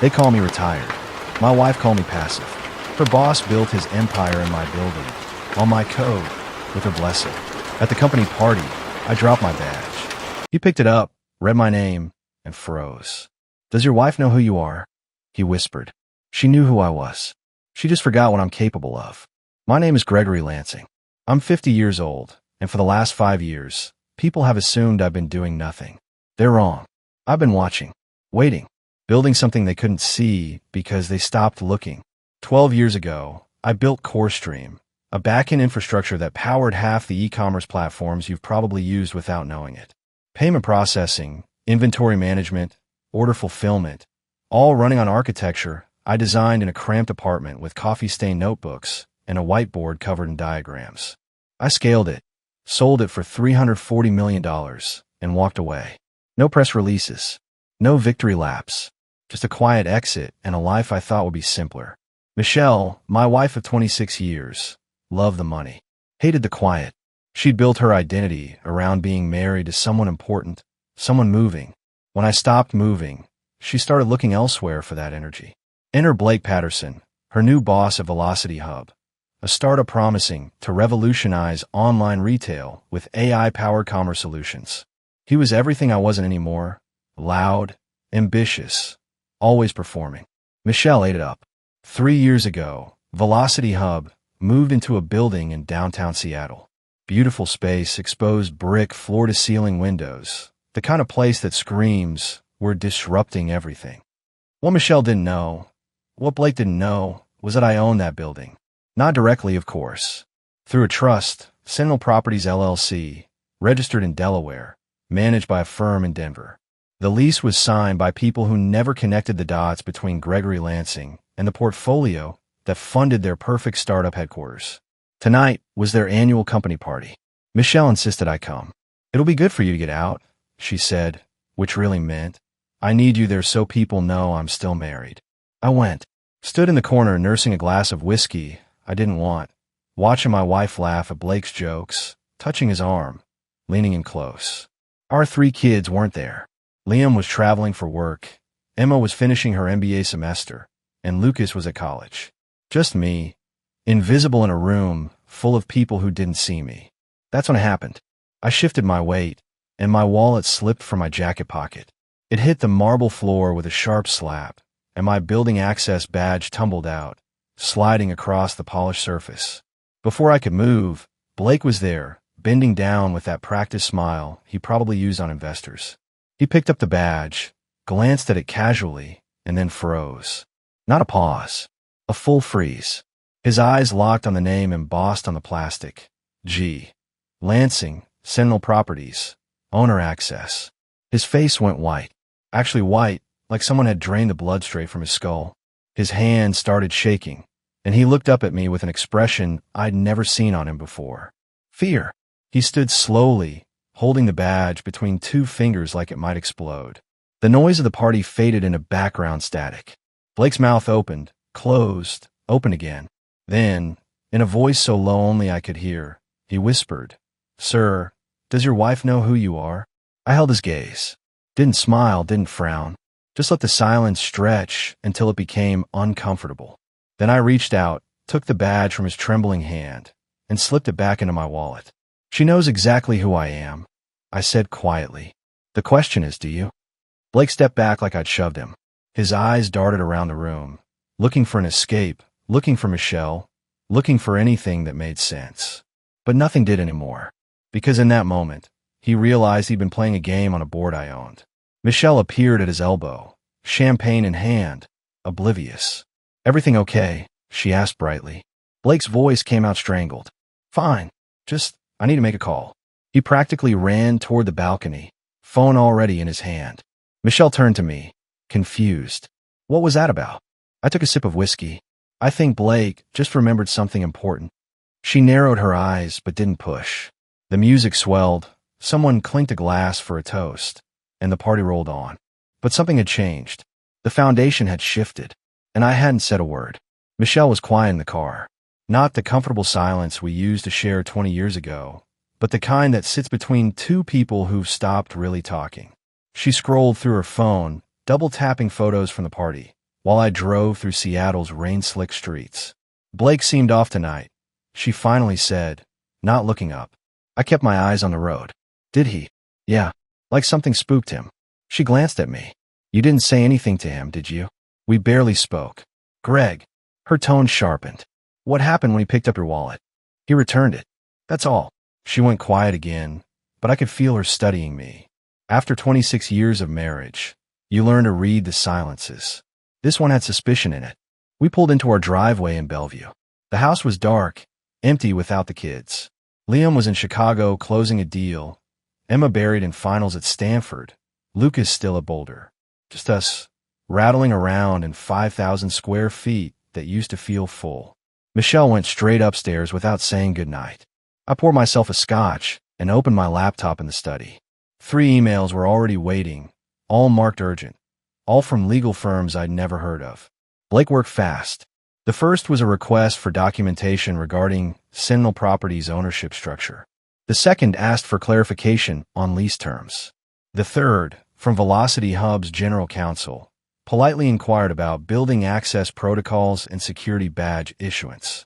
They call me retired. My wife called me passive. Her boss built his empire in my building, on my code, with her blessing. At the company party, I dropped my badge. He picked it up, read my name, and froze. "Does your wife know who you are?" He whispered. She knew who I was. She just forgot what I'm capable of. My name is Gregory Lansing. I'm 50 years old, and for the last 5 years, people have assumed I've been doing nothing. They're wrong. I've been watching, waiting, building something they couldn't see because they stopped looking. 12 years ago, I built CoreStream, a back-end infrastructure that powered half the e-commerce platforms you've probably used without knowing it. Payment processing, inventory management, order fulfillment, all running on architecture I designed in a cramped apartment with coffee-stained notebooks and a whiteboard covered in diagrams. I scaled it, sold it for $340 million, and walked away. No press releases, no victory laps, just a quiet exit and a life I thought would be simpler. Michelle, my wife of 26 years, loved the money, hated the quiet. She'd built her identity around being married to someone important, someone moving. When I stopped moving, she started looking elsewhere for that energy. Enter Blake Patterson, her new boss at Velocity Hub, a startup promising to revolutionize online retail with AI-powered commerce solutions. He was everything I wasn't anymore: loud, ambitious, always performing. Michelle ate it up. 3 years ago, Velocity Hub moved into a building in downtown Seattle. Beautiful space, exposed brick floor-to-ceiling windows, the kind of place that screams, "We're disrupting everything." What Michelle didn't know, what Blake didn't know, was that I owned that building. Not directly, of course. Through a trust, Sentinel Properties LLC, registered in Delaware, managed by a firm in Denver. The lease was signed by people who never connected the dots between Gregory Lansing and the portfolio that funded their perfect startup headquarters. Tonight was their annual company party. Michelle insisted I come. "It'll be good for you to get out," she said, which really meant, "I need you there so people know I'm still married." I went, stood in the corner nursing a glass of whiskey I didn't want, watching my wife laugh at Blake's jokes, touching his arm, leaning in close. Our 3 kids weren't there. Liam was traveling for work, Emma was finishing her MBA semester, and Lucas was at college. Just me, invisible in a room full of people who didn't see me. That's when it happened. I shifted my weight, and my wallet slipped from my jacket pocket. It hit the marble floor with a sharp slap, and my building access badge tumbled out, sliding across the polished surface. Before I could move, Blake was there, bending down with that practiced smile he probably used on investors. He picked up the badge, glanced at it casually, and then froze. Not a pause, a full freeze. His eyes locked on the name embossed on the plastic. G. Lansing, Sentinel Properties, owner access. His face went white. Actually white, like someone had drained the blood straight from his skull. His hand started shaking, and he looked up at me with an expression I'd never seen on him before. Fear. He stood slowly, holding the badge between 2 fingers like it might explode. The noise of the party faded into background static. Blake's mouth opened, closed, opened again. Then, in a voice so low only I could hear, he whispered, "Sir, does your wife know who you are?" I held his gaze. Didn't smile, didn't frown. Just let the silence stretch until it became uncomfortable. Then I reached out, took the badge from his trembling hand, and slipped it back into my wallet. "She knows exactly who I am," I said quietly. "The question is, do you?" Blake stepped back like I'd shoved him. His eyes darted around the room, looking for an escape, looking for Michelle, looking for anything that made sense. But nothing did anymore, because in that moment, he realized he'd been playing a game on a board I owned. Michelle appeared at his elbow, champagne in hand, oblivious. "Everything okay?" she asked brightly. Blake's voice came out strangled. "Fine. I need to make a call." He practically ran toward the balcony, phone already in his hand. Michelle turned to me, confused. What was that about? I took a sip of whiskey. I think Blake just remembered something important. She narrowed her eyes but didn't push. The music swelled, someone clinked a glass for a toast, and the party rolled on. But something had changed. The foundation had shifted, and I hadn't said a word. Michelle was quiet in the car. Not the comfortable silence we used to share 20 years ago, but the kind that sits between 2 people who've stopped really talking. She scrolled through her phone, double-tapping photos from the party, while I drove through Seattle's rain-slick streets. Blake seemed off tonight, she finally said, not looking up. I kept my eyes on the road. Did he? Yeah, like something spooked him. She glanced at me. You didn't say anything to him, did you? We barely spoke. Greg. Her tone sharpened. What happened when he picked up your wallet? He returned it. That's all. She went quiet again, but I could feel her studying me. After 26 years of marriage, you learn to read the silences. This one had suspicion in it. We pulled into our driveway in Bellevue. The house was dark, empty without the kids. Liam was in Chicago closing a deal, Emma buried in finals at Stanford, Lucas still at Boulder. Just us, rattling around in 5,000 square feet that used to feel full. Michelle went straight upstairs without saying goodnight. I poured myself a scotch and opened my laptop in the study. 3 emails were already waiting, all marked urgent, all from legal firms I'd never heard of. Blake worked fast. The first was a request for documentation regarding Sentinel Properties' ownership structure. The second asked for clarification on lease terms. The third, from Velocity Hub's general counsel, politely inquired about building access protocols and security badge issuance.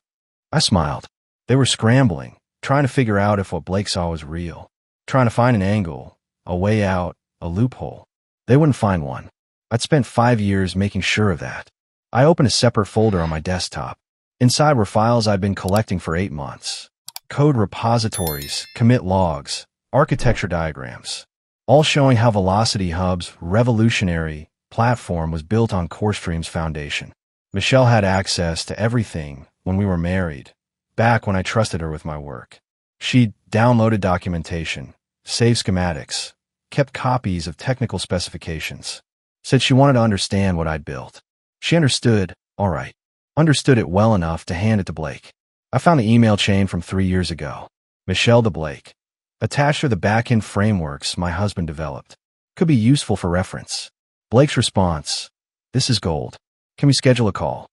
I smiled. They were scrambling, trying to figure out if what Blake saw was real, trying to find an angle, a way out, a loophole. They wouldn't find one. I'd spent 5 years making sure of that. I opened a separate folder on my desktop. Inside were files I'd been collecting for 8 months. Code repositories, commit logs, architecture diagrams, all showing how Velocity Hub's revolutionary platform was built on CoreStream's foundation. Michelle had access to everything when we were married, back when I trusted her with my work. She'd downloaded documentation, saved schematics, kept copies of technical specifications, said she wanted to understand what I'd built. She understood, all right, understood it well enough to hand it to Blake. I found the email chain from 3 years ago. Michelle to Blake. Attached are the back-end frameworks my husband developed. Could be useful for reference. Blake's response, this is gold. Can we schedule a call?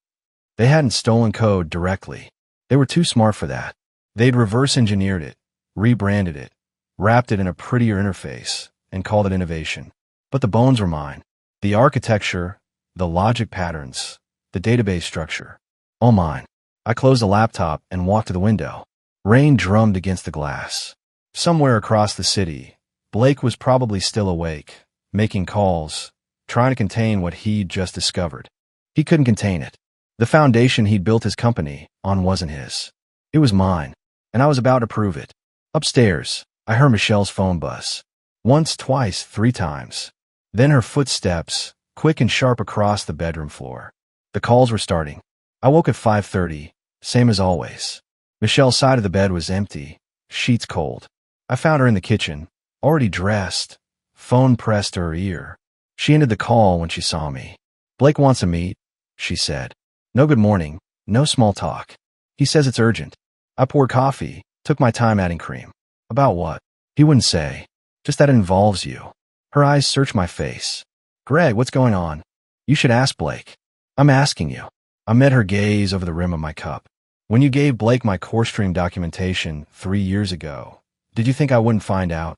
They hadn't stolen code directly. They were too smart for that. They'd reverse-engineered it, rebranded it, wrapped it in a prettier interface, and called it innovation. But the bones were mine. The architecture, the logic patterns, the database structure, all mine. I closed the laptop and walked to the window. Rain drummed against the glass. Somewhere across the city, Blake was probably still awake, making calls, trying to contain what he'd just discovered. He couldn't contain it. The foundation he'd built his company on wasn't his. It was mine, and I was about to prove it. Upstairs, I heard Michelle's phone buzz. Once, twice, 3 times. Then her footsteps, quick and sharp across the bedroom floor. The calls were starting. I woke at 5:30, same as always. Michelle's side of the bed was empty, sheets cold. I found her in the kitchen, already dressed, phone pressed to her ear. She ended the call when she saw me. Blake wants to meet, she said. No good morning, no small talk. He says it's urgent. I poured coffee, took my time adding cream. About what? He wouldn't say. Just that it involves you. Her eyes searched my face. Greg, what's going on? You should ask Blake. I'm asking you. I met her gaze over the rim of my cup. When you gave Blake my CoreStream documentation 3 years ago, did you think I wouldn't find out?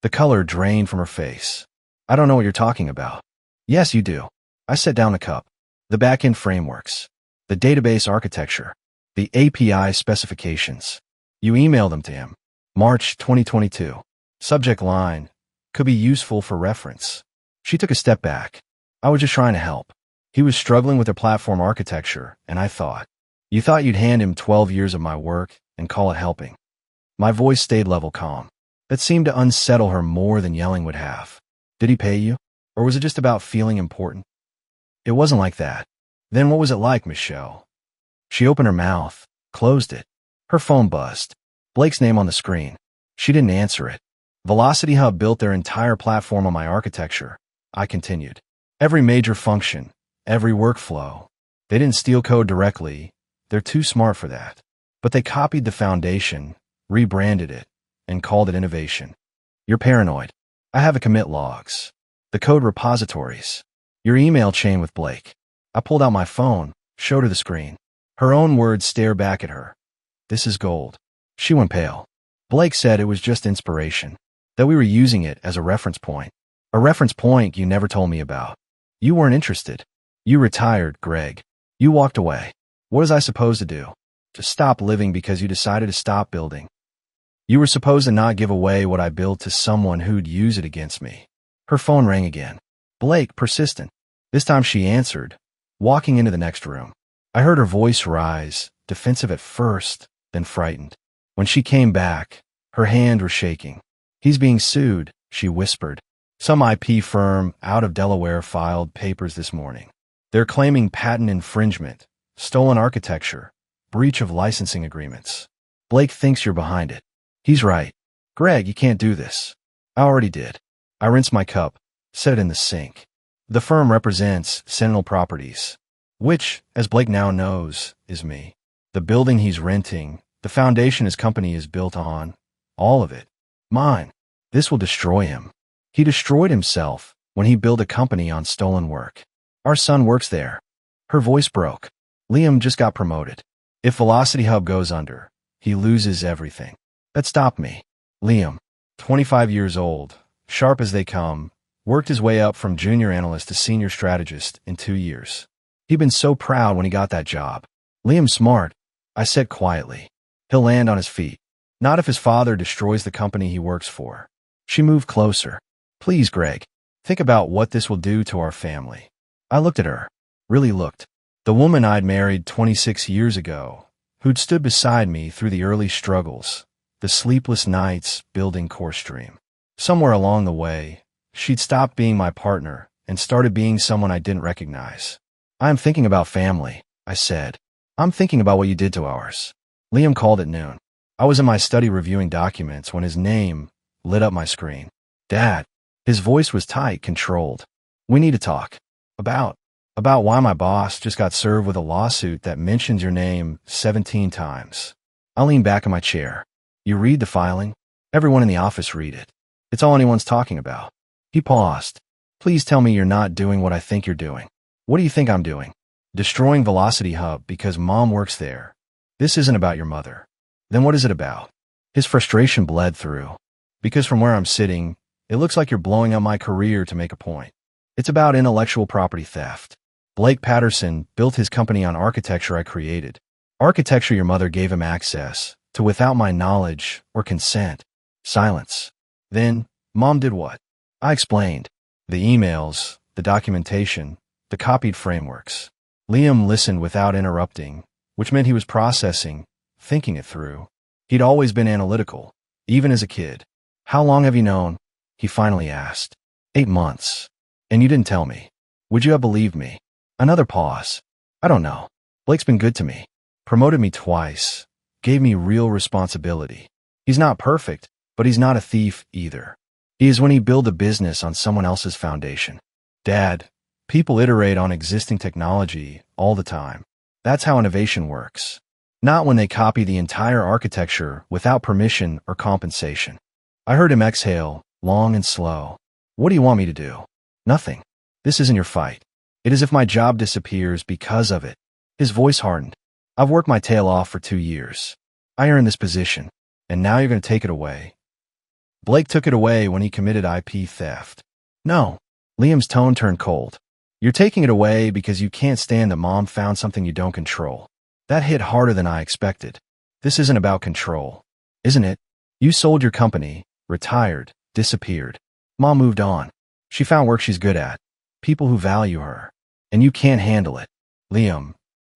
The color drained from her face. I don't know what you're talking about. Yes, you do. I set down the cup. The back-end frameworks. The database architecture. The API specifications. You emailed them to him. March 2022. Subject line. Could be useful for reference. She took a step back. I was just trying to help. He was struggling with the platform architecture, and I thought, you thought you'd hand him 12 years of my work and call it helping. My voice stayed level calm. That seemed to unsettle her more than yelling would have. Did he pay you? Or was it just about feeling important? It wasn't like that. Then what was it like, Michelle? She opened her mouth, closed it. Her phone buzzed. Blake's name on the screen. She didn't answer it. Velocity Hub built their entire platform on my architecture. I continued. Every major function, every workflow. They didn't steal code directly. They're too smart for that. But they copied the foundation, rebranded it, and called it innovation. You're paranoid. I have a commit logs. The code repositories. Your email chain with Blake. I pulled out my phone, showed her the screen. Her own words stare back at her. This is gold. She went pale. Blake said it was just inspiration. That we were using it as a reference point. A reference point you never told me about. You weren't interested. You retired, Greg. You walked away. What was I supposed to do? To stop living because you decided to stop building? You were supposed to not give away what I built to someone who'd use it against me. Her phone rang again. Blake, persistent. This time she answered, walking into the next room. I heard her voice rise, defensive at first, then frightened. When she came back, her hand was shaking. He's being sued, she whispered. Some IP firm out of Delaware filed papers this morning. They're claiming patent infringement, stolen architecture, breach of licensing agreements. Blake thinks you're behind it. He's right. Greg, you can't do this. I already did. I rinsed my cup, set it in the sink. The firm represents Sentinel Properties, which, as Blake now knows, is me. The building he's renting, the foundation his company is built on, all of it. Mine. This will destroy him. He destroyed himself when he built a company on stolen work. Our son works there. Her voice broke. Liam just got promoted. If Velocity Hub goes under, he loses everything. That stopped me. Liam, 25 years old, sharp as they come, worked his way up from junior analyst to senior strategist in 2 years. He'd been so proud when he got that job. Liam's smart, I said quietly. He'll land on his feet. Not if his father destroys the company he works for. She moved closer. Please, Greg, think about what this will do to our family. I looked at her. Really looked. The woman I'd married 26 years ago, who'd stood beside me through the early struggles, the sleepless nights building Core Stream. Somewhere along the way, she'd stopped being my partner and started being someone I didn't recognize. I'm thinking about family, I said. I'm thinking about what you did to ours. Liam called at noon. I was in my study reviewing documents when his name lit up my screen. Dad. His voice was tight, controlled. We need to talk. About why my boss just got served with a lawsuit that mentions your name 17 times. I leaned back in my chair. You read the filing? Everyone in the office read it. It's all anyone's talking about. He paused. Please tell me you're not doing what I think you're doing. What do you think I'm doing? Destroying Velocity Hub because Mom works there. This isn't about your mother. Then what is it about? His frustration bled through. Because from where I'm sitting, it looks like you're blowing up my career to make a point. It's about intellectual property theft. Blake Patterson built his company on architecture I created. Architecture your mother gave him access to without my knowledge or consent. Silence. Then, Mom did what? I explained. The emails, the documentation, the copied frameworks. Liam listened without interrupting, which meant he was processing, thinking it through. He'd always been analytical, even as a kid. How long have you known? He finally asked. 8 months. And you didn't tell me. Would you have believed me? Another pause. I don't know. Blake's been good to me. Promoted me twice. Gave me real responsibility. He's not perfect, but he's not a thief either. He is when he built a business on someone else's foundation. Dad, people iterate on existing technology all the time. That's how innovation works. Not when they copy the entire architecture without permission or compensation. I heard him exhale, long and slow. What do you want me to do? Nothing. This isn't your fight. It is if my job disappears because of it. His voice hardened. I've worked my tail off for 2 years. I earned this position, and now you're going to take it away. Blake took it away when he committed IP theft. No. Liam's tone turned cold. You're taking it away because you can't stand that Mom found something you don't control. That hit harder than I expected. This isn't about control, isn't it? You sold your company, retired, disappeared. Mom moved on. She found work she's good at, people who value her, and you can't handle it. Liam,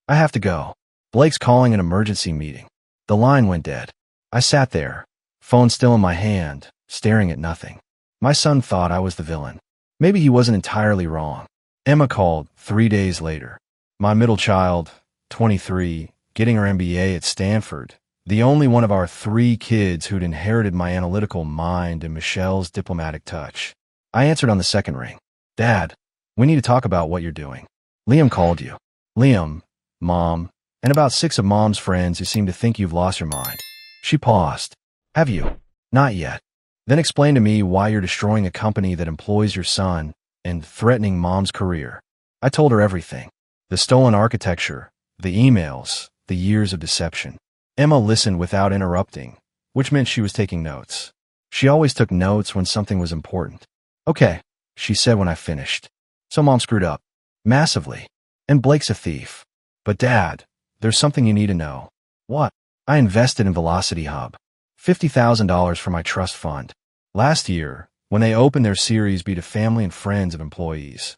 I have to go. Blake's calling an emergency meeting. The line went dead. I sat there, phone still in my hand, staring at nothing. My son thought I was the villain. Maybe he wasn't entirely wrong. Emma called 3 days later. My middle child, 23, getting her MBA at Stanford, the only one of our 3 kids who'd inherited my analytical mind and Michelle's diplomatic touch. I answered on the second ring. Dad, we need to talk about what you're doing. Liam called you. Liam, Mom, and about 6 of Mom's friends who seem to think you've lost your mind. She paused. Have you? Not yet. Then explain to me why you're destroying a company that employs your son and threatening Mom's career. I told her everything. The stolen architecture, the emails, the years of deception. Emma listened without interrupting, which meant she was taking notes. She always took notes when something was important. Okay, she said when I finished. So Mom screwed up. Massively. And Blake's a thief. But Dad, there's something you need to know. What? I invested in Velocity Hub. $50,000 for my trust fund. Last year, when they opened their Series B to family and friends of employees.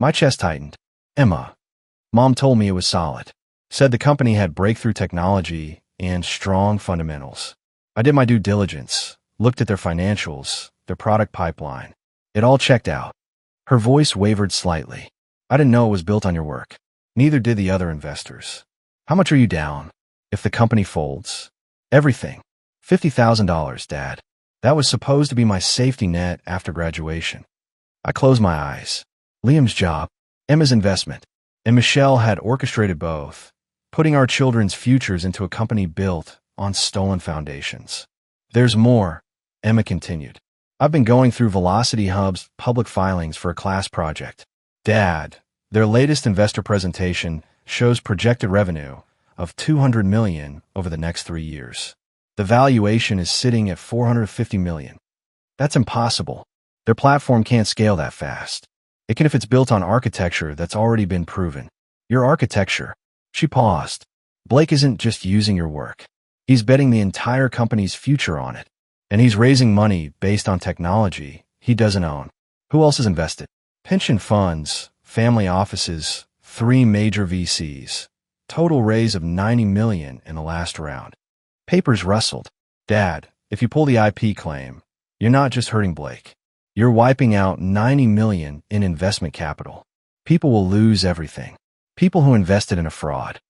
My chest tightened. Emma. Mom told me it was solid. Said the company had breakthrough technology and strong fundamentals. I did my due diligence, looked at their financials, their product pipeline. It all checked out. Her voice wavered slightly. I didn't know it was built on your work. Neither did the other investors. How much are you down? If the company folds? Everything. $50,000, Dad. That was supposed to be my safety net after graduation. I closed my eyes. Liam's job, Emma's investment, and Michelle had orchestrated both, putting our children's futures into a company built on stolen foundations. There's more, Emma continued. I've been going through Velocity Hub's public filings for a class project. Dad, their latest investor presentation shows projected revenue of $200 million over the next 3 years. The valuation is sitting at $450 million. That's impossible. Their platform can't scale that fast. It can if it's built on architecture that's already been proven. Your architecture. She paused. Blake isn't just using your work. He's betting the entire company's future on it. And he's raising money based on technology he doesn't own. Who else is invested? Pension funds, family offices, 3 major VCs. Total raise of $90 million in the last round. Papers rustled. Dad, if you pull the IP claim, you're not just hurting Blake. You're wiping out $90 million in investment capital. People will lose everything. People who invested in a fraud.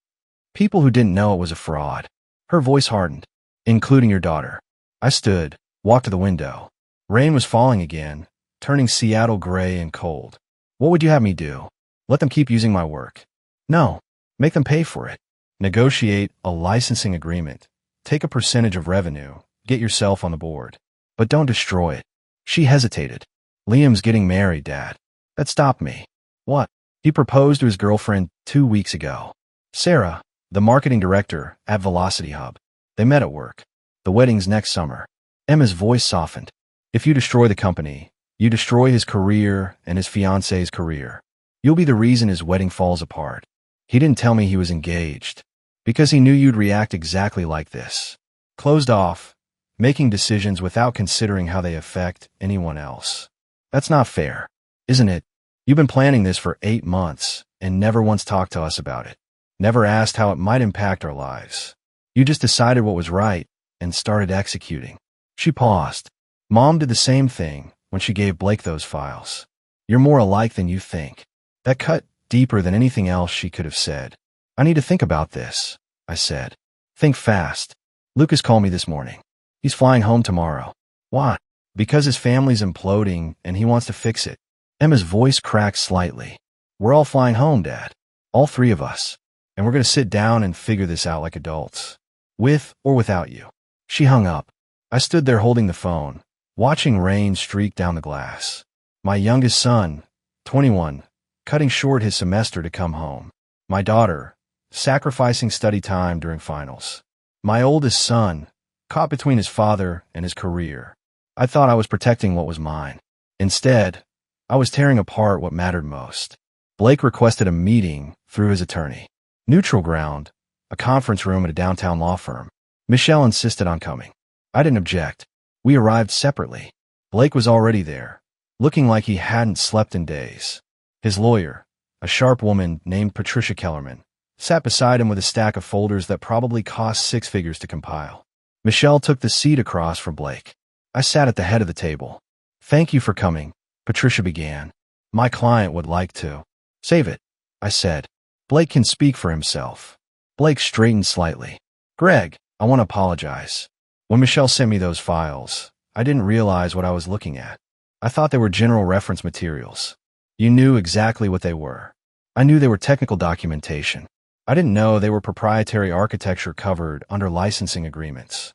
People who didn't know it was a fraud. Her voice hardened. Including your daughter. I stood, walked to the window. Rain was falling again, turning Seattle gray and cold. What would you have me do? Let them keep using my work? No. Make them pay for it. Negotiate a licensing agreement. Take a percentage of revenue. Get yourself on the board. But don't destroy it. She hesitated. Liam's getting married, Dad. That stopped me. What? He proposed to his girlfriend 2 weeks ago. Sarah, the marketing director at Velocity Hub. They met at work. The wedding's next summer. Emma's voice softened. If you destroy the company, you destroy his career and his fiancée's career. You'll be the reason his wedding falls apart. He didn't tell me he was engaged. Because he knew you'd react exactly like this. Closed off, making decisions without considering how they affect anyone else. That's not fair, isn't it? You've been planning this for 8 months and never once talked to us about it. Never asked how it might impact our lives. You just decided what was right and started executing. She paused. Mom did the same thing when she gave Blake those files. You're more alike than you think. That cut deeper than anything else she could have said. I need to think about this, I said. Think fast. Lucas called me this morning. He's flying home tomorrow. Why? Because his family's imploding and he wants to fix it. Emma's voice cracked slightly. We're all flying home, Dad. All 3 of us. And we're going to sit down and figure this out like adults. With or without you. She hung up. I stood there holding the phone, watching rain streak down the glass. My youngest son, 21, cutting short his semester to come home. My daughter, sacrificing study time during finals. My oldest son, caught between his father and his career. I thought I was protecting what was mine. Instead, I was tearing apart what mattered most. Blake requested a meeting through his attorney. Neutral ground, a conference room at a downtown law firm. Michelle insisted on coming. I didn't object. We arrived separately. Blake was already there, looking like he hadn't slept in days. His lawyer, a sharp woman named Patricia Kellerman, sat beside him with a stack of folders that probably cost 6 figures to compile. Michelle took the seat across from Blake. I sat at the head of the table. Thank you for coming, Patricia began. My client would like to. Save it, I said. Blake can speak for himself. Blake straightened slightly. Greg, I want to apologize. When Michelle sent me those files, I didn't realize what I was looking at. I thought they were general reference materials. You knew exactly what they were. I knew they were technical documentation. I didn't know they were proprietary architecture covered under licensing agreements.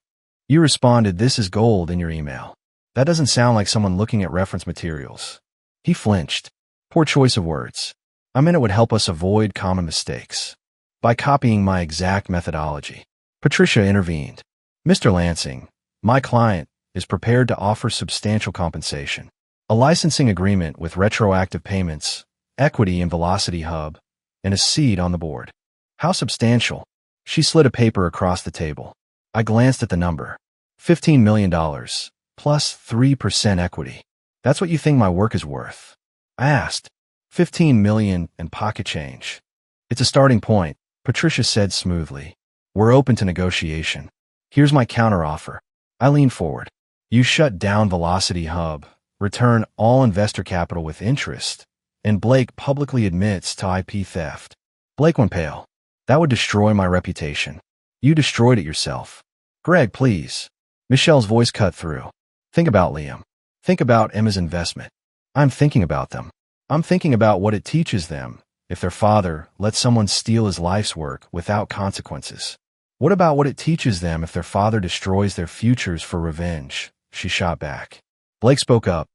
You responded, "This is gold," in your email. That doesn't sound like someone looking at reference materials. He flinched. Poor choice of words. I meant it would help us avoid common mistakes. By copying my exact methodology. Patricia intervened. Mr. Lansing, my client, is prepared to offer substantial compensation. A licensing agreement with retroactive payments, equity in Velocity Hub, and a seed on the board. How substantial? She slid a paper across the table. I glanced at the number. $15 million, plus 3% equity. That's what you think my work is worth? I asked. $15 million and pocket change. It's a starting point, Patricia said smoothly. We're open to negotiation. Here's my counteroffer. I leaned forward. You shut down Velocity Hub, return all investor capital with interest, and Blake publicly admits to IP theft. Blake went pale. That would destroy my reputation. You destroyed it yourself. Greg, please. Michelle's voice cut through. Think about Liam. Think about Emma's investment. I'm thinking about them. I'm thinking about what it teaches them if their father lets someone steal his life's work without consequences. What about what it teaches them if their father destroys their futures for revenge? She shot back. Blake spoke up,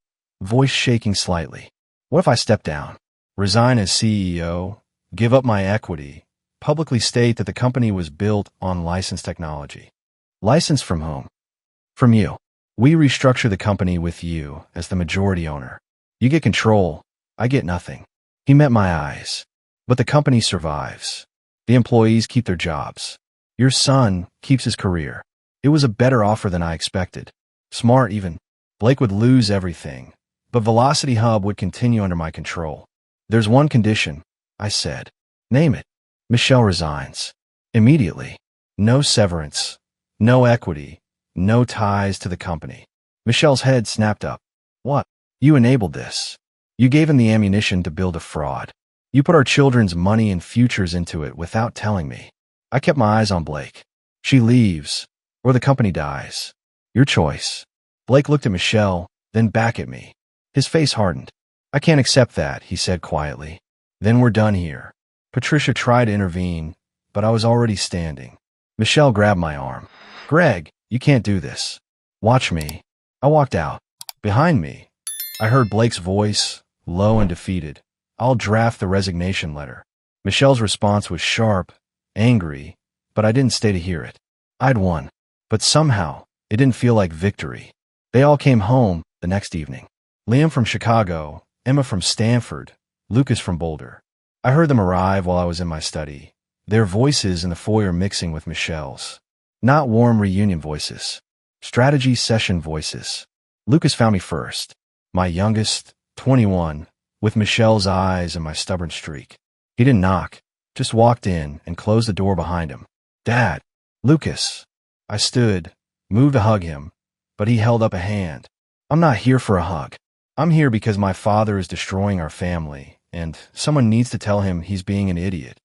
voice shaking slightly. What if I step down, resign as CEO, give up my equity, publicly state that the company was built on licensed technology? License from whom? From you. We restructure the company with you as the majority owner. You get control. I get nothing. He met my eyes. But the company survives. The employees keep their jobs. Your son keeps his career. It was a better offer than I expected. Smart even. Blake would lose everything, but Velocity Hub would continue under my control. There's one condition, I said. Name it. Michelle resigns. Immediately. No severance. No equity. No ties to the company. Michelle's head snapped up. What? You enabled this. You gave him the ammunition to build a fraud. You put our children's money and futures into it without telling me. I kept my eyes on Blake. She leaves, or the company dies. Your choice. Blake looked at Michelle, then back at me. His face hardened. I can't accept that, he said quietly. Then we're done here. Patricia tried to intervene, but I was already standing. Michelle grabbed my arm. Greg, you can't do this. Watch me. I walked out. Behind me, I heard Blake's voice, low and defeated. I'll draft the resignation letter. Michelle's response was sharp, angry, but I didn't stay to hear it. I'd won, but somehow it didn't feel like victory. They all came home the next evening. Liam from Chicago, Emma from Stanford, Lucas from Boulder. I heard them arrive while I was in my study, their voices in the foyer mixing with Michelle's. Not warm reunion voices. Strategy session voices. Lucas found me first. My youngest, 21, with Michelle's eyes and my stubborn streak. He didn't knock, just walked in and closed the door behind him. Dad. Lucas. I stood, moved to hug him, but he held up a hand. I'm not here for a hug. I'm here because my father is destroying our family, and someone needs to tell him he's being an idiot.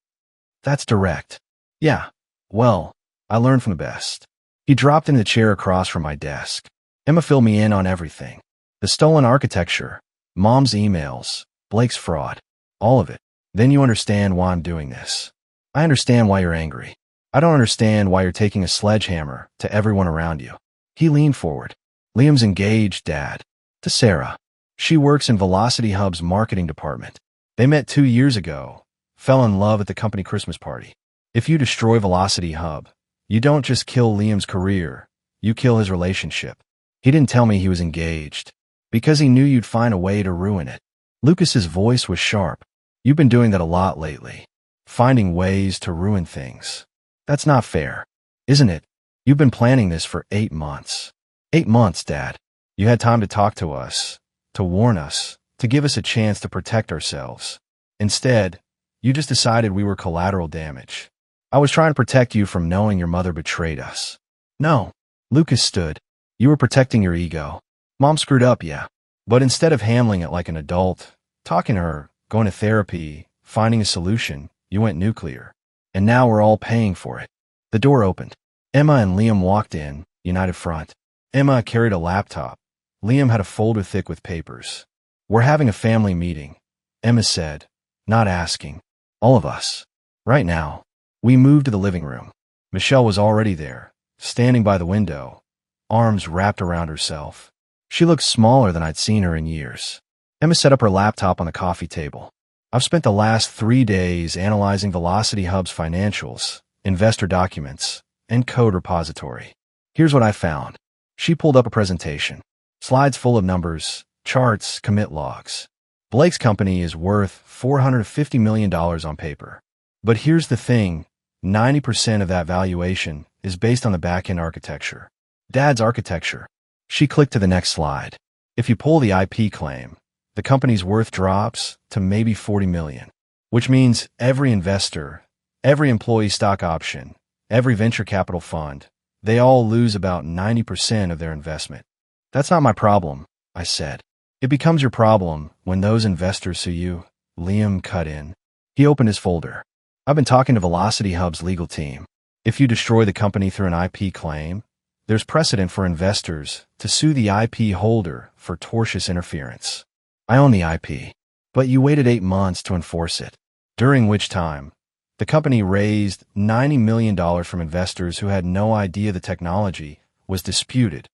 That's direct. Yeah. Well, I learned from the best. He dropped into the chair across from my desk. Emma filled me in on everything. The stolen architecture, Mom's emails, Blake's fraud, all of it. Then you understand why I'm doing this. I understand why you're angry. I don't understand why you're taking a sledgehammer to everyone around you. He leaned forward. Liam's engaged, Dad. To Sarah. She works in Velocity Hub's marketing department. They met 2 years ago, fell in love at the company Christmas party. If you destroy Velocity Hub, you don't just kill Liam's career, you kill his relationship. He didn't tell me he was engaged, because he knew you'd find a way to ruin it. Lucas's voice was sharp. You've been doing that a lot lately. Finding ways to ruin things. That's not fair, isn't it? You've been planning this for 8 months. 8 months, Dad. You had time to talk to us, to warn us, to give us a chance to protect ourselves. Instead, you just decided we were collateral damage. I was trying to protect you from knowing your mother betrayed us. No. Lucas stood. You were protecting your ego. Mom screwed up, yeah. But instead of handling it like an adult, talking to her, going to therapy, finding a solution, you went nuclear. And now we're all paying for it. The door opened. Emma and Liam walked in, united front. Emma carried a laptop. Liam had a folder thick with papers. We're having a family meeting, Emma said, not asking. All of us. Right now. We moved to the living room. Michelle was already there, standing by the window, arms wrapped around herself. She looked smaller than I'd seen her in years. Emma set up her laptop on the coffee table. I've spent the last 3 days analyzing Velocity Hub's financials, investor documents, and code repository. Here's what I found. She pulled up a presentation. Slides full of numbers, charts, commit logs. Blake's company is worth $450 million on paper. But here's the thing, 90% of that valuation is based on the back-end architecture. Dad's architecture. She clicked to the next slide. If you pull the IP claim, the company's worth drops to maybe $40 million, which means every investor, every employee stock option, every venture capital fund, they all lose about 90% of their investment. That's not my problem, I said. It becomes your problem when those investors sue you. Liam cut in. He opened his folder. I've been talking to Velocity Hub's legal team. If you destroy the company through an IP claim, there's precedent for investors to sue the IP holder for tortious interference. I own the IP, but you waited 8 months to enforce it, during which time the company raised $90 million from investors who had no idea the technology was disputed.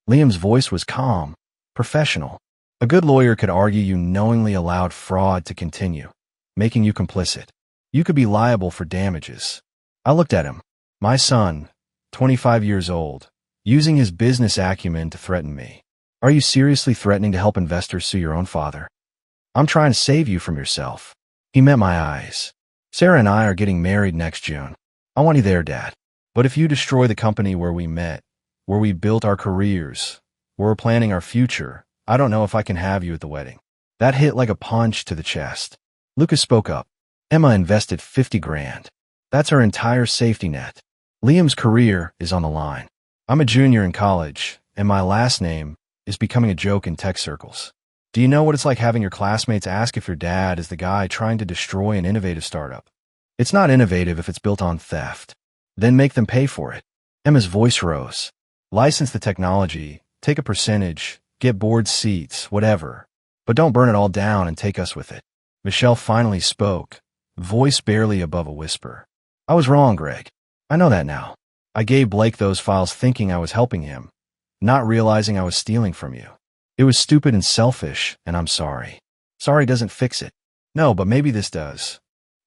Liam's voice was calm, professional. A good lawyer could argue you knowingly allowed fraud to continue, making you complicit. You could be liable for damages. I looked at him. My son, 25 years old, using his business acumen to threaten me. Are you seriously threatening to help investors sue your own father? I'm trying to save you from yourself. He met my eyes. Sarah and I are getting married next June. I want you there, Dad. But if you destroy the company where we met, where we built our careers, where we're planning our future, I don't know if I can have you at the wedding. That hit like a punch to the chest. Lucas spoke up. Emma invested $50,000. That's our entire safety net. Liam's career is on the line. I'm a junior in college, and my last name is becoming a joke in tech circles. Do you know what it's like having your classmates ask if your dad is the guy trying to destroy an innovative startup? It's not innovative if it's built on theft. Then make them pay for it. Emma's voice rose. License the technology, take a percentage, get board seats, whatever. But don't burn it all down and take us with it. Michelle finally spoke, voice barely above a whisper. I was wrong, Greg. I know that now. I gave Blake those files thinking I was helping him, not realizing I was stealing from you. It was stupid and selfish, and I'm sorry. Sorry doesn't fix it. No, but maybe this does.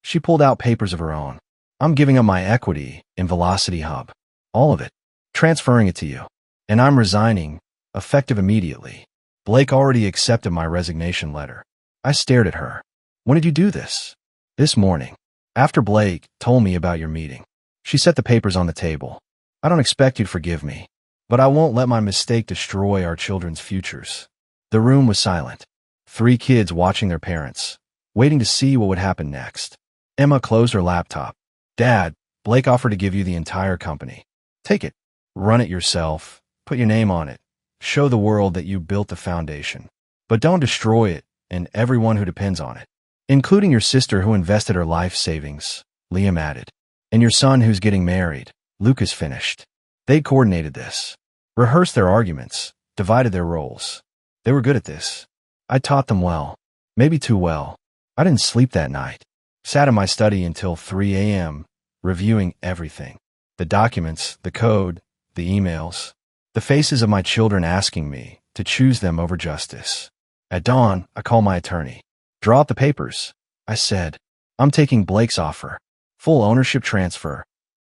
She pulled out papers of her own. I'm giving up my equity in Velocity Hub. All of it. Transferring it to you. And I'm resigning, effective immediately. Blake already accepted my resignation letter. I stared at her. When did you do this? This morning. After Blake told me about your meeting. She set the papers on the table. I don't expect you to forgive me, but I won't let my mistake destroy our children's futures. The room was silent. 3 kids watching their parents, waiting to see what would happen next. Emma closed her laptop. Dad, Blake offered to give you the entire company. Take it. Run it yourself. Put your name on it. Show the world that you built the foundation. But don't destroy it and everyone who depends on it, including your sister who invested her life savings, Liam added. And your son who's getting married, Lucas finished. They coordinated this, rehearsed their arguments, divided their roles. They were good at this. I taught them well, maybe too well. I didn't sleep that night. Sat in my study until 3 a.m., reviewing everything. The documents, the code, the emails, the faces of my children asking me to choose them over justice. At dawn, I called my attorney. Draw out the papers, I said. I'm taking Blake's offer. Full ownership transfer.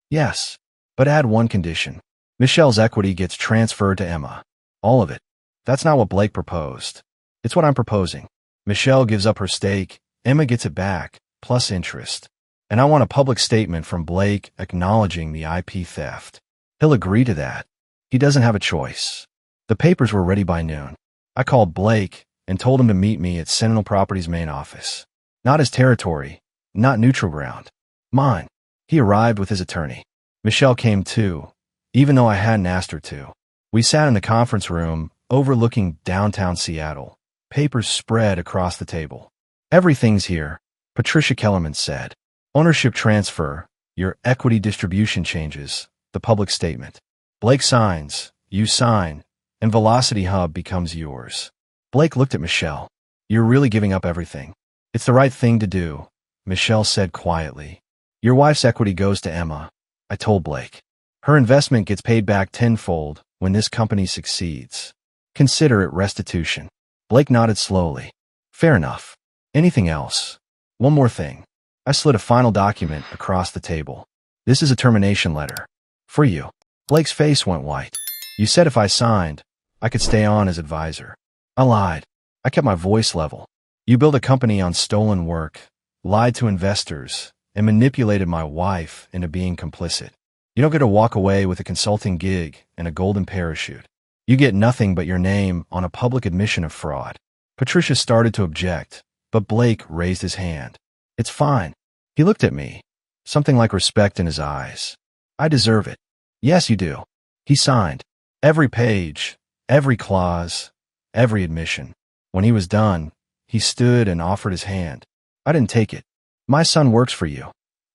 Yes, but add one condition. Michelle's equity gets transferred to Emma. All of it. That's not what Blake proposed. It's what I'm proposing. Michelle gives up her stake, Emma gets it back, plus interest. And I want a public statement from Blake acknowledging the IP theft. He'll agree to that. He doesn't have a choice. The papers were ready by noon. I called Blake and told him to meet me at Sentinel Properties' main office. Not his territory, not neutral ground. Mine. He arrived with his attorney. Michelle came too, even though I hadn't asked her to. We sat in the conference room overlooking downtown Seattle. Papers spread across the table. Everything's here, Patricia Kellerman said. Ownership transfer, your equity distribution changes, the public statement. Blake signs, you sign, and Velocity Hub becomes yours. Blake looked at Michelle. You're really giving up everything. It's the right thing to do, Michelle said quietly. Your wife's equity goes to Emma, I told Blake. Her investment gets paid back tenfold when this company succeeds. Consider it restitution. Blake nodded slowly. Fair enough. Anything else? One more thing. I slid a final document across the table. This is a termination letter. For you. Blake's face went white. You said if I signed, I could stay on as advisor. I lied. I kept my voice level. You built a company on stolen work, lied to investors, and manipulated my wife into being complicit. You don't get to walk away with a consulting gig and a golden parachute. You get nothing but your name on a public admission of fraud. Patricia started to object, but Blake raised his hand. It's fine. He looked at me, something like respect in his eyes. I deserve it. Yes, you do. He signed. Every page, every clause, every admission. When he was done, he stood and offered his hand. I didn't take it. My son works for you,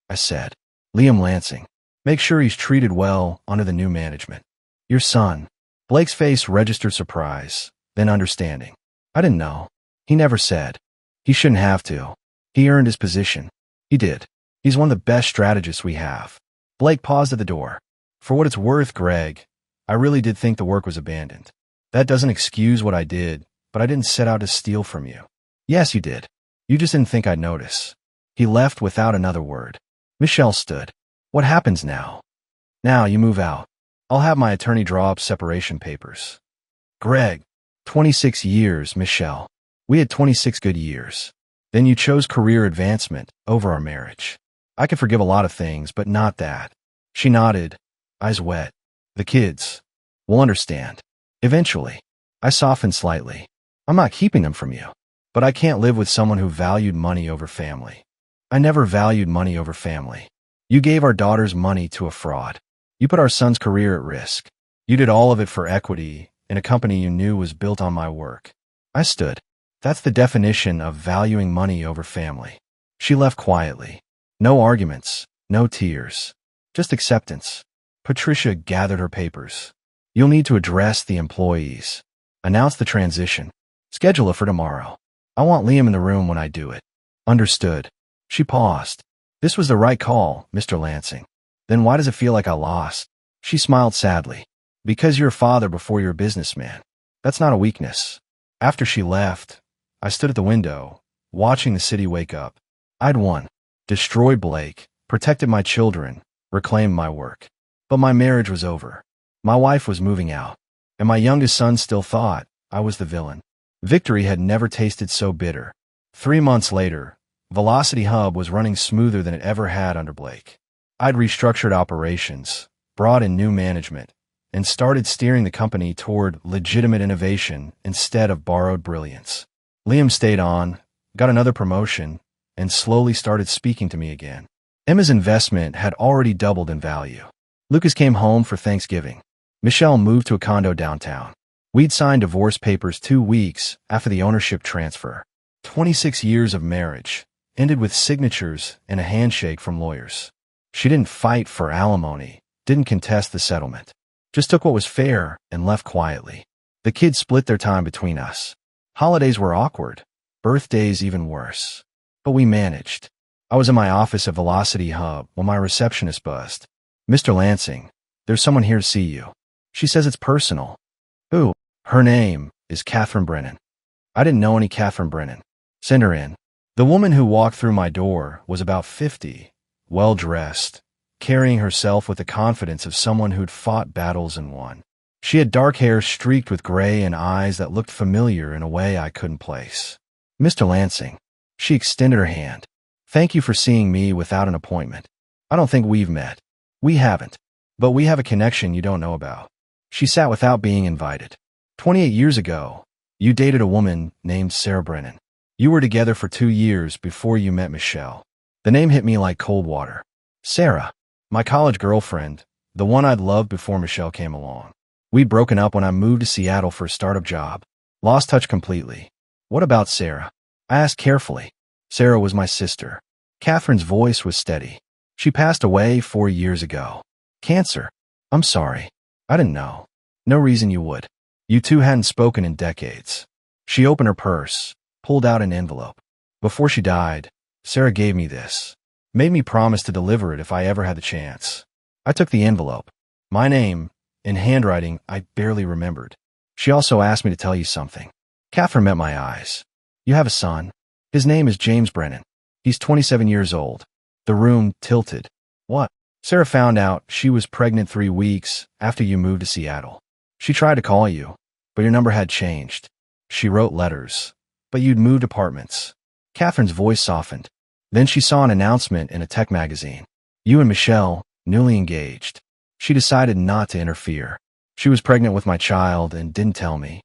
I said. Liam Lansing. Make sure he's treated well under the new management. Your son. Blake's face registered surprise, then understanding. I didn't know. He never said. He shouldn't have to. He earned his position. He did. He's one of the best strategists we have. Blake paused at the door. For what it's worth, Greg, I really did think the work was abandoned. That doesn't excuse what I did, but I didn't set out to steal from you. Yes, you did. You just didn't think I'd notice. He left without another word. Michelle stood. What happens now? Now you move out. I'll have my attorney draw up separation papers. Greg, 26 years, Michelle. We had 26 good years. Then you chose career advancement over our marriage. I can forgive a lot of things, but not that. She nodded, eyes wet. The kids. We'll understand. Eventually. I softened slightly. I'm not keeping them from you. But I can't live with someone who valued money over family. I never valued money over family. You gave our daughter's money to a fraud. You put our son's career at risk. You did all of it for equity in a company you knew was built on my work. I stood. That's the definition of valuing money over family. She left quietly. No arguments, no tears, just acceptance. Patricia gathered her papers. You'll need to address the employees. Announce the transition. Schedule it for tomorrow. I want Liam in the room when I do it. Understood. She paused. This was the right call, Mr. Lansing. Then why does it feel like I lost? She smiled sadly. Because you're a father before you're a businessman. That's not a weakness. After she left, I stood at the window, watching the city wake up. I'd won. Destroyed Blake, protected my children, reclaimed my work. But my marriage was over. My wife was moving out. And my youngest son still thought I was the villain. Victory had never tasted so bitter. 3 months later, Velocity Hub was running smoother than it ever had under Blake. I'd restructured operations, brought in new management, and started steering the company toward legitimate innovation instead of borrowed brilliance. Liam stayed on, got another promotion, and slowly started speaking to me again. Emma's investment had already doubled in value. Lucas came home for Thanksgiving. Michelle moved to a condo downtown. We'd signed divorce papers 2 weeks after the ownership transfer. 26 years of marriage ended with signatures and a handshake from lawyers. She didn't fight for alimony, didn't contest the settlement, just took what was fair and left quietly. The kids split their time between us. Holidays were awkward, birthdays even worse. But we managed. I was in my office at Velocity Hub when my receptionist buzzed. Mr. Lansing, there's someone here to see you. She says it's personal. Who? Her name is Catherine Brennan. I didn't know any Catherine Brennan. Send her in. The woman who walked through my door was about 50, well-dressed, carrying herself with the confidence of someone who'd fought battles and won. She had dark hair streaked with gray and eyes that looked familiar in a way I couldn't place. Mr. Lansing. She extended her hand. Thank you for seeing me without an appointment. I don't think we've met. We haven't. But we have a connection you don't know about. She sat without being invited. 28 years ago, you dated a woman named Sarah Brennan. You were together for 2 years before you met Michelle. The name hit me like cold water. Sarah, my college girlfriend, the one I'd loved before Michelle came along. We'd broken up when I moved to Seattle for a startup job. Lost touch completely. What about Sarah? I asked carefully. Sarah was my sister. Catherine's voice was steady. She passed away 4 years ago. Cancer. I'm sorry. I didn't know. No reason you would. You two hadn't spoken in decades. She opened her purse, pulled out an envelope. Before she died, Sarah gave me this. Made me promise to deliver it if I ever had the chance. I took the envelope. My name, in handwriting I barely remembered. She also asked me to tell you something. Catherine met my eyes. You have a son. His name is James Brennan. He's 27 years old. The room tilted. What? Sarah found out she was pregnant 3 weeks after you moved to Seattle. She tried to call you, but your number had changed. She wrote letters. but you'd moved apartments. Catherine's voice softened. Then she saw an announcement in a tech magazine. You and Michelle, newly engaged. She decided not to interfere. She was pregnant with my child and didn't tell me.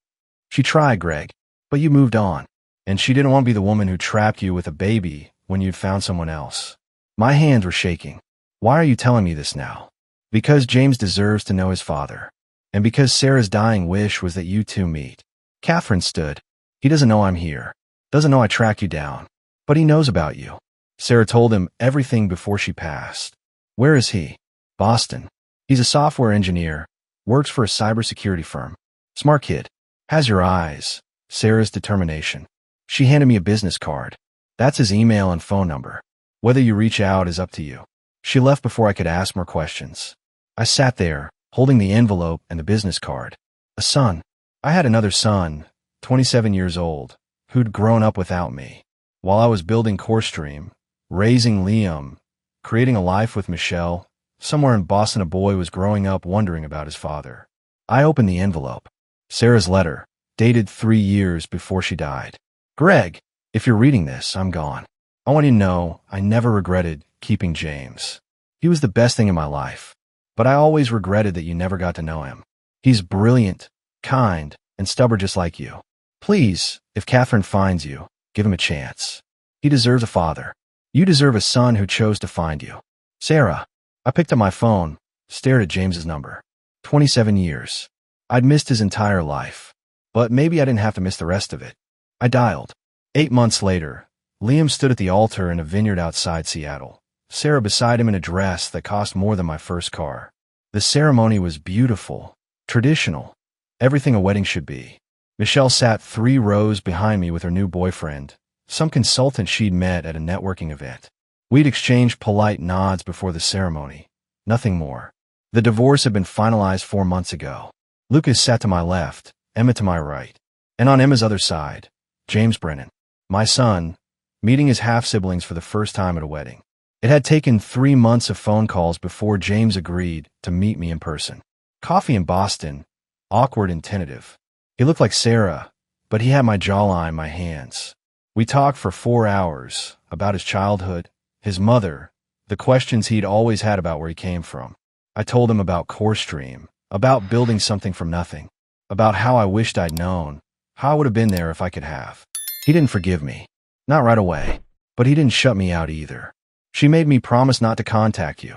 She tried, Greg, but you moved on. And she didn't want to be the woman who trapped you with a baby when you'd found someone else. My hands were shaking. Why are you telling me this now? Because James deserves to know his father. And because Sarah's dying wish was that you two meet. Catherine stood. He doesn't know I'm here. Doesn't know I tracked you down. But he knows about you. Sarah told him everything before she passed. Where is he? Boston. He's a software engineer. Works for a cybersecurity firm. Smart kid. Has your eyes. Sarah's determination. She handed me a business card. That's his email and phone number. Whether you reach out is up to you. She left before I could ask more questions. I sat there, holding the envelope and the business card. A son. I had another son, 27 years old, who'd grown up without me. While I was building CoreStream, raising Liam, creating a life with Michelle, somewhere in Boston a boy was growing up wondering about his father. I opened the envelope. Sarah's letter, dated 3 years before she died. Greg, if you're reading this, I'm gone. I want you to know I never regretted keeping James. He was the best thing in my life. But I always regretted that you never got to know him. He's brilliant, kind, and stubborn just like you. Please, if Catherine finds you, give him a chance. He deserves a father. You deserve a son who chose to find you. Sarah. I picked up my phone, stared at James's number. 27 years. I'd missed his entire life. But maybe I didn't have to miss the rest of it. I dialed. 8 months later, Liam stood at the altar in a vineyard outside Seattle. Sarah beside him in a dress that cost more than my first car. The ceremony was beautiful, traditional, everything a wedding should be. Michelle sat 3 rows behind me with her new boyfriend, some consultant she'd met at a networking event. We'd exchanged polite nods before the ceremony, nothing more. The divorce had been finalized 4 months ago. Lucas sat to my left, Emma to my right, and on Emma's other side, James Brennan, my son, meeting his half-siblings for the first time at a wedding. It had taken 3 months of phone calls before James agreed to meet me in person. Coffee in Boston, awkward and tentative. He looked like Sarah, but he had my jawline in my hands. We talked for 4 hours about his childhood, his mother, the questions he'd always had about where he came from. I told him about CoreStream, about building something from nothing, about how I wished I'd known, how I would have been there if I could have. He didn't forgive me. Not right away, but he didn't shut me out either. She made me promise not to contact you,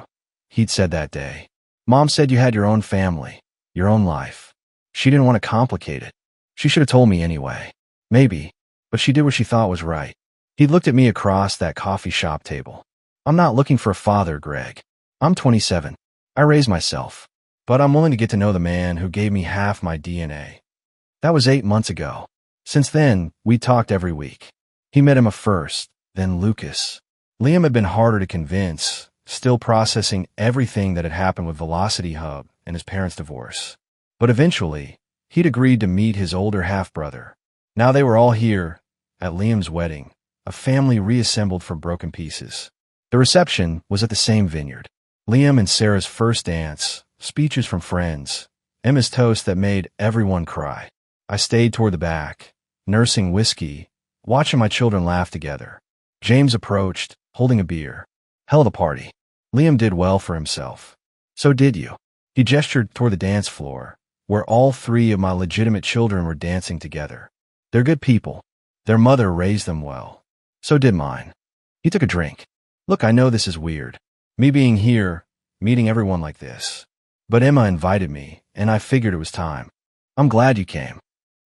he'd said that day. Mom said you had your own family, your own life. She didn't want to complicate it. She should have told me anyway. Maybe, but she did what she thought was right. He looked at me across that coffee shop table. I'm not looking for a father, Greg. I'm 27. I raised myself. But I'm willing to get to know the man who gave me half my DNA. That was 8 months ago. Since then, we talked every week. He met Emma first, then Lucas. Liam had been harder to convince, still processing everything that had happened with Velocity Hub and his parents' divorce. But eventually, he'd agreed to meet his older half-brother. Now they were all here, at Liam's wedding, a family reassembled from broken pieces. The reception was at the same vineyard. Liam and Sarah's first dance, speeches from friends, Emma's toast that made everyone cry. I stayed toward the back, nursing whiskey, watching my children laugh together. James approached, holding a beer. Hell of a party. Liam did well for himself. So did you. He gestured toward the dance floor, where all 3 of my legitimate children were dancing together. They're good people. Their mother raised them well. So did mine. He took a drink. Look, I know this is weird. Me being here, meeting everyone like this. But Emma invited me, and I figured it was time. I'm glad you came.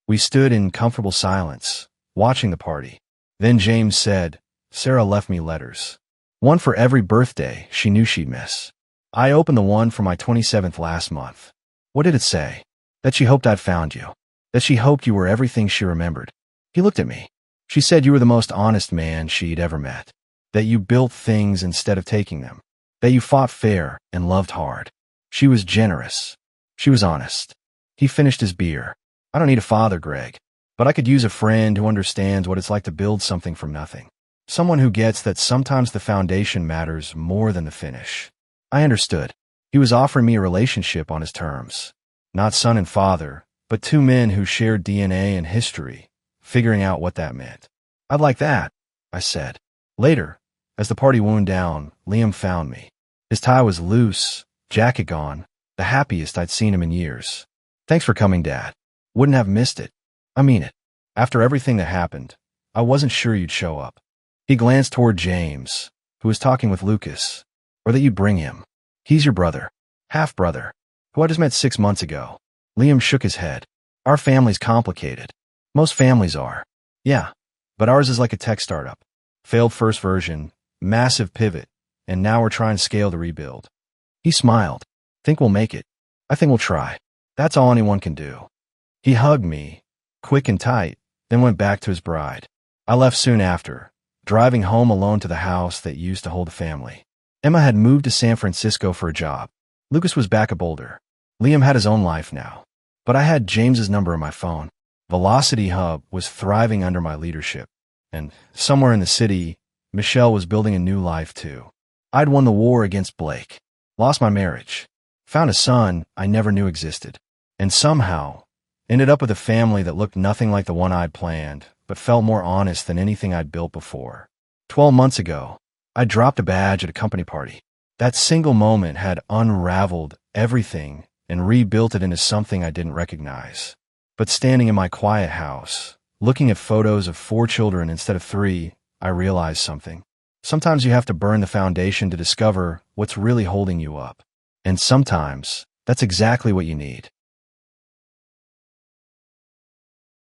We stood in comfortable silence, watching the party. Then James said, Sarah left me letters. One for every birthday she knew she'd miss. I opened the one for my 27th last month. What did it say? That she hoped I'd found you. That she hoped you were everything she remembered. He looked at me. She said you were the most honest man she'd ever met. That you built things instead of taking them. That you fought fair and loved hard. She was generous. She was honest. He finished his beer. I don't need a father, Greg, but I could use a friend who understands what it's like to build something from nothing. Someone who gets that sometimes the foundation matters more than the finish. I understood. He was offering me a relationship on his terms. Not son and father, but 2 men who shared DNA and history, figuring out what that meant. "I'd like that," I said. Later, as the party wound down, Liam found me. His tie was loose, jacket gone, the happiest I'd seen him in years. "Thanks for coming, Dad. Wouldn't have missed it. I mean it. After everything that happened, I wasn't sure you'd show up." He glanced toward James, who was talking with Lucas. "Or that you'd bring him. He's your brother, half-brother, who I just met 6 months ago." Liam shook his head. "Our family's complicated. Most families are. Yeah, but ours is like a tech startup. Failed first version, massive pivot, and now we're trying to scale the rebuild." He smiled. "Think we'll make it? I think we'll try. That's all anyone can do." He hugged me, quick and tight, then went back to his bride. I left soon after, driving home alone to the house that used to hold the family. Emma had moved to San Francisco for a job. Lucas was back at Boulder. Liam had his own life now. But I had James's number in my phone. Velocity Hub was thriving under my leadership. And somewhere in the city, Michelle was building a new life too. I'd won the war against Blake, lost my marriage, found a son I never knew existed, and somehow ended up with a family that looked nothing like the one I'd planned, but felt more honest than anything I'd built before. 12 months ago, I dropped a badge at a company party. That single moment had unraveled everything and rebuilt it into something I didn't recognize. But standing in my quiet house, looking at photos of 4 children instead of 3, I realized something. Sometimes you have to burn the foundation to discover what's really holding you up. And sometimes that's exactly what you need.